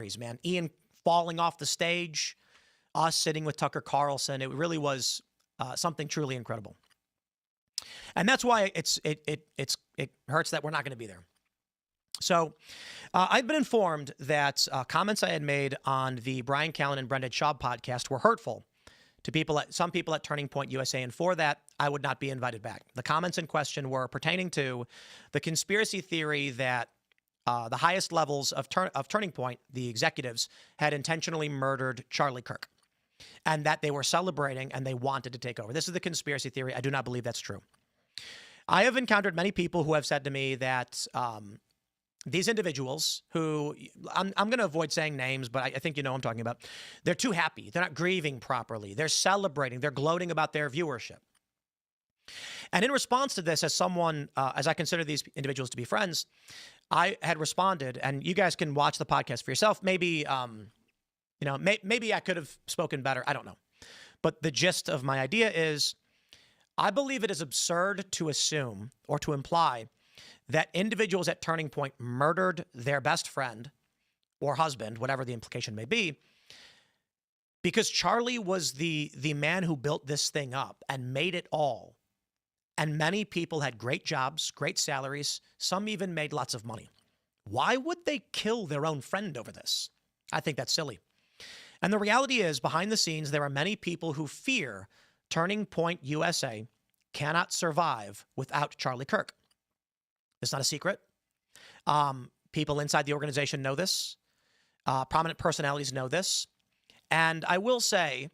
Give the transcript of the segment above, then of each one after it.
stories, man. Ian falling off the stage, us sitting with Tucker Carlson. It really was something truly incredible. And that's why it hurts that we're not going to be there. So I've been informed that comments I had made on the Bryan, Callen, and Brendan Schaub podcast were hurtful to some people at Turning Point USA, and for that, I would not be invited back. The comments in question were pertaining to the conspiracy theory that the highest levels of Turning Point, the executives, had intentionally murdered Charlie Kirk, and that they were celebrating and they wanted to take over. This is the conspiracy theory. I do not believe that's true. I have encountered many people who have said to me that these individuals who, I'm going to avoid saying names, but I think you know what I'm talking about. They're too happy. They're not grieving properly. They're celebrating. They're gloating about their viewership. And in response to this, as someone, as I consider these individuals to be friends, I had responded, and you guys can watch the podcast for yourself. Maybe, maybe I could have spoken better. I don't know. But the gist of my idea is, I believe it is absurd to assume or to imply that individuals at Turning Point murdered their best friend or husband, whatever the implication may be, because Charlie was the man who built this thing up and made it all. And many people had great jobs, great salaries. Some even made lots of money. Why would they kill their own friend over this? I think that's silly. And the reality is, behind the scenes, there are many people who fear Turning Point USA cannot survive without Charlie Kirk. It's not a secret. People inside the organization know this. Prominent personalities know this. And I will say,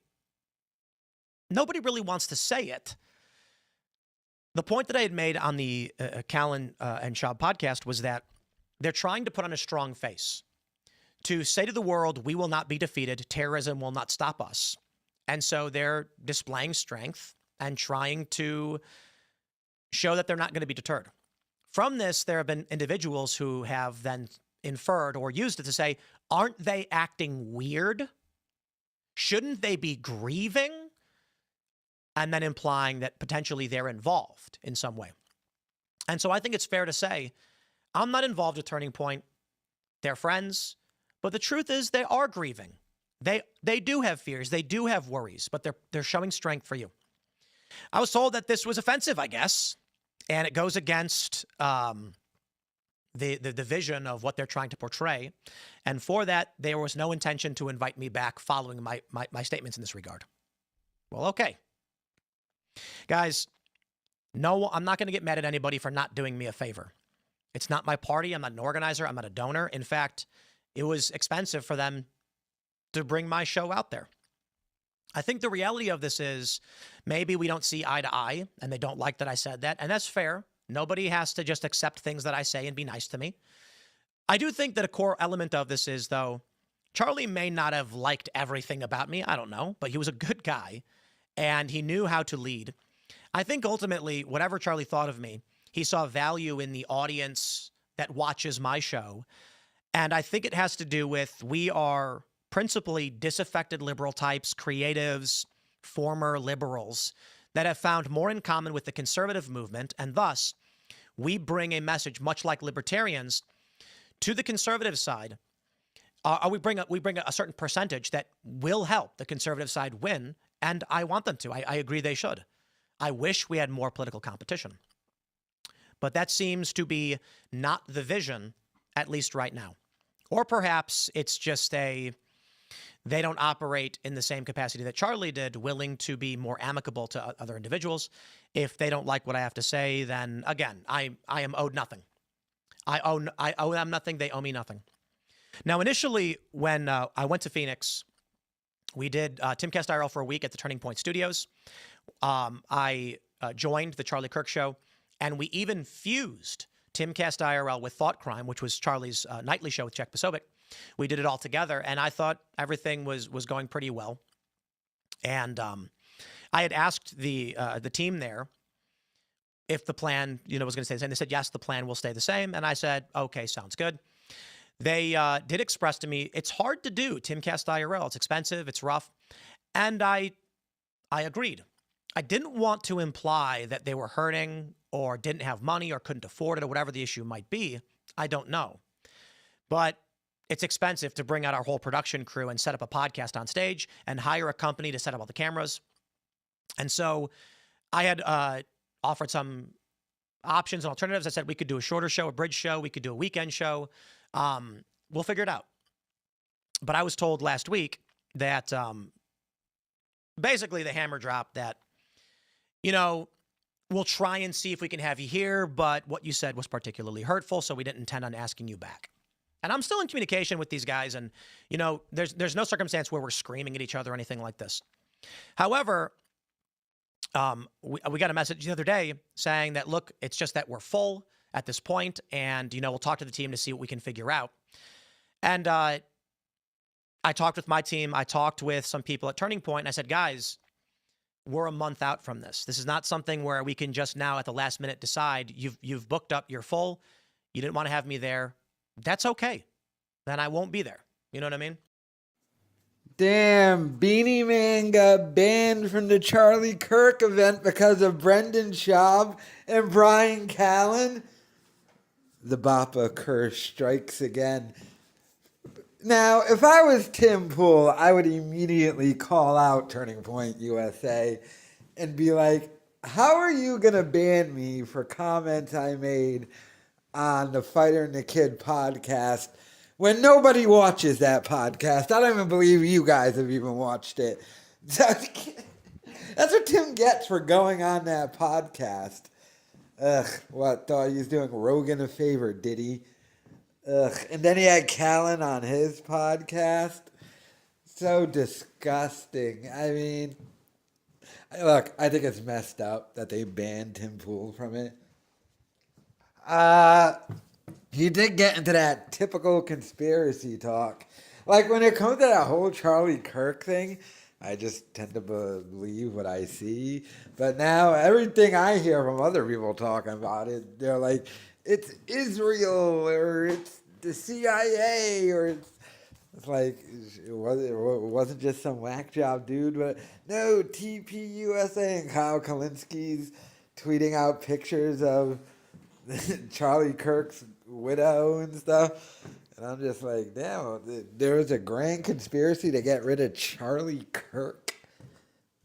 nobody really wants to say it. The point that I had made on the Callen and Schaub podcast was that they're trying to put on a strong face to say to the world, we will not be defeated. Terrorism will not stop us. And so they're displaying strength and trying to show that they're not going to be deterred. From this, there have been individuals who have then inferred or used it to say, aren't they acting weird? Shouldn't they be grieving? And then implying that potentially they're involved in some way. And so I think it's fair to say, I'm not involved with Turning Point. They're friends. But the truth is they are grieving. They do have fears. They do have worries, but they're showing strength for you. I was told that this was offensive, I guess. And it goes against the vision of what they're trying to portray. And for that, there was no intention to invite me back following my statements in this regard. Well, okay. Guys, no, I'm not going to get mad at anybody for not doing me a favor. It's not my party. I'm not an organizer. I'm not a donor. In fact, it was expensive for them to bring my show out there. I think the reality of this is maybe we don't see eye to eye and they don't like that I said that. And that's fair. Nobody has to just accept things that I say and be nice to me. I do think that a core element of this is, though, Charlie may not have liked everything about me. I don't know, but he was a good guy and he knew how to lead. I think ultimately, whatever Charlie thought of me, he saw value in the audience that watches my show. And I think it has to do with we are principally disaffected liberal types, creatives, former liberals that have found more in common with the conservative movement. And thus, we bring a message, much like libertarians, to the conservative side. We bring a certain percentage that will help the conservative side win. And I want them to. I agree they should. I wish we had more political competition. But that seems to be not the vision, at least right now. Or perhaps it's just they don't operate in the same capacity that Charlie did, willing to be more amicable to other individuals. If they don't like what I have to say, then again, I am owed nothing. I owe them nothing. They owe me nothing. Now, initially, when I went to Phoenix, we did Timcast IRL for a week at the Turning Point Studios. I joined the Charlie Kirk Show, and we even fused Timcast IRL with Thought Crime, which was Charlie's nightly show with Jack Posobiec. We did it all together, and I thought everything was going pretty well. And I had asked the team there if the plan, was going to stay the same. They said, yes, the plan will stay the same. And I said, okay, sounds good. They did express to me, it's hard to do Timcast IRL. It's expensive. It's rough. And I agreed. I didn't want to imply that they were hurting or didn't have money or couldn't afford it or whatever the issue might be. I don't know. But it's expensive to bring out our whole production crew and set up a podcast on stage and hire a company to set up all the cameras. And so I had offered some options and alternatives. I said we could do a shorter show, a bridge show. We could do a weekend show. We'll figure it out. But I was told last week that basically the hammer dropped that, we'll try and see if we can have you here, but what you said was particularly hurtful, so we didn't intend on asking you back. And I'm still in communication with these guys, and, there's no circumstance where we're screaming at each other or anything like this. However, we got a message the other day saying that, look, it's just that we're full at this point, and, we'll talk to the team to see what we can figure out. And I talked with my team. I talked with some people at Turning Point, and I said, guys, we're a month out from this. This is not something where we can just now at the last minute decide you've booked up, you're full. You didn't want to have me there. That's okay. Then I won't be there. You know what I mean? Damn, Beanie Man got banned from the Charlie Kirk event because of Brendan Schaub and Bryan Callen. The Bappa curse strikes again. Now, if I was Tim Pool, I would immediately call out Turning Point USA and be like, how are you going to ban me for comments I made on the Fighter and the Kid podcast when nobody watches that podcast? I don't even believe you guys have even watched it. That's what Tim gets for going on that podcast. Ugh, what, thought he was doing Rogan a favor, did he? Ugh, and then he had Callen on his podcast. So disgusting. I mean, look, I think it's messed up that they banned Tim Pool from it. He did get into that typical conspiracy talk. Like, when it comes to that whole Charlie Kirk thing, I just tend to believe what I see. But now everything I hear from other people talking about it, they're like, it's Israel, or it's the CIA, or it's like, it wasn't just some whack job dude. But no, TPUSA and Kyle Kalinski's tweeting out pictures of Charlie Kirk's widow and stuff. And I'm just like, damn, there was a grand conspiracy to get rid of Charlie Kirk.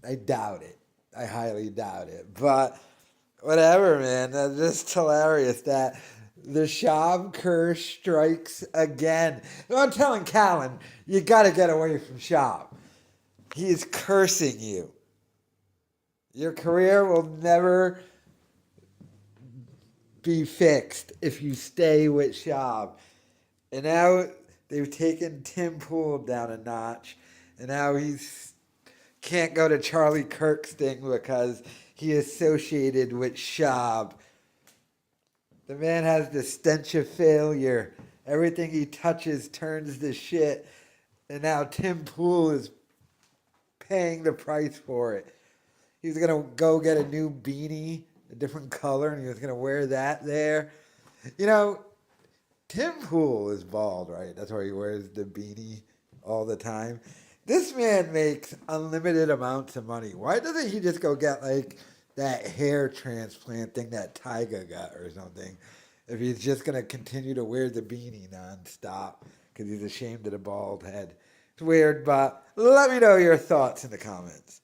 I doubt it. I highly doubt it. But whatever, man. That's just hilarious that the Schaub curse strikes again. I'm telling Callen, you got to get away from Schaub. He is cursing you. Your career will never be fixed if you stay with Schaub. And now they've taken Tim Pool down a notch. And now he's can't go to Charlie Kirk's thing because he associated with Schaub. The man has the stench of failure. Everything he touches turns to shit. And now Tim Pool is paying the price for it. He's going to go get a new beanie, a different color, and he was going to wear that there. Tim Pool is bald, right? That's why he wears the beanie all the time. This man makes unlimited amounts of money. Why doesn't he just go get, like, that hair transplant thing that Tyga got or something, if he's just going to continue to wear the beanie nonstop because he's ashamed of the bald head? It's weird, but let me know your thoughts in the comments.